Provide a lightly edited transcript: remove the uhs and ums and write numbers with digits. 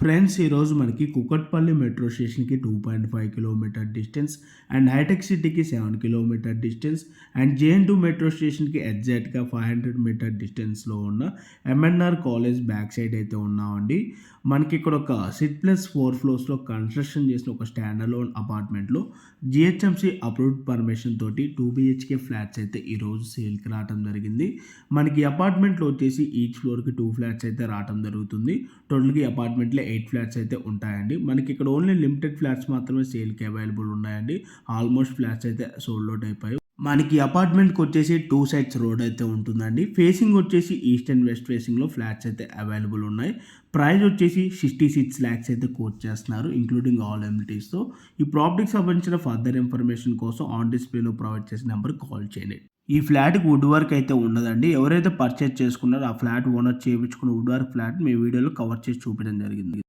Friends ఈరోజు మనకి Kukatpally metro స్టేషన్‌కి 2.5 కిలోమీటర్ డిస్టెన్స్ అండ్ హైటెక్ సిటీకి 7 కిలోమీటర్ డిస్టెన్స్ అండ్ జేఎన్2 మెట్రో స్టేషన్‌కి ఎగ్జాక్ట్‌గా 500 మీటర్ డిస్టెన్స్‌లో ఉన్న ఎంఎన్ఆర్ కాలేజ్ బ్యాక్ సైడ్ అయితే ఉన్నామండి. మనకి ఇక్కడ ఒక సిట్ ప్లస్ 4 ఫ్లోర్స్‌లో కన్‌స్ట్రక్షన్ చేసిన ఒక స్టాండ్ అలోన్ అపార్ట్మెంట్‌లో జీహెచ్ఎంసీ అప్రూవ్డ్ పర్మిషన్ తోటి 2 బీహెచ్‌కే ఫ్లాట్స్ అయితే ఈరోజు సేల్‌కి రావటం జరిగింది. మనకి అపార్ట్మెంట్‌లో వచ్చేసి ఈచ్ ఫ్లోర్‌కి 2 ఫ్లాట్స్ అయితే రావటం జరుగుతుంది. టోటల్‌గా ఈ అపార్ట్మెంట్‌లో 8 ఫ్లాట్స్ అయితే ఉంటాయండి. మనకి ఇక్కడ ఓన్లీ లిమిటెడ్ ఫ్లాట్స్ మాత్రమే సేల్‌కి అవైలబుల్ ఉన్నాయండి. ఆల్మోస్ట్ ఫ్లాట్స్ అయితే సోల్డ్ అవుట్ అయిపోయాయి. మనకి అపార్ట్మెంట్‌కి వచ్చేసి 2 సైడ్స్ రోడ్ అయితే ఉంటుందండి. ఫేసింగ్ వచ్చేసి ఈస్ట్ అండ్ వెస్ట్ ఫేసింగ్‌లో ఫ్లాట్స్ అయితే అవైలబుల్ ఉన్నాయి. ప్రైస్ వచ్చేసి 66 లాక్స్ అయితే కోట్ చేస్తున్నారు ఇంక్లూడింగ్ ఆల్ ఎమ్యూనిటీస్‌తో. ఈ ప్రాపర్టీకి సంబంధించిన ఫర్దర్ ఇన్ఫర్మేషన్ కోసం ఆన్ డిస్‌ప్లేలో ప్రొవైడ్ చేసిన నంబర్‌కి కాల్ చేయండి. ఈ ఫ్లాట్‌కి వుడ్ వర్క్ అయితే ఉండదండి. ఎవరైతే పర్చేజ్ చేసుకున్నారో ఆ ఫ్లాట్ ఓనర్ చేపించుకున్న వుడ్ వర్క్ ఫ్లాట్ మీ వీడియోలో కవర్ చేసి చూపించడం జరిగింది.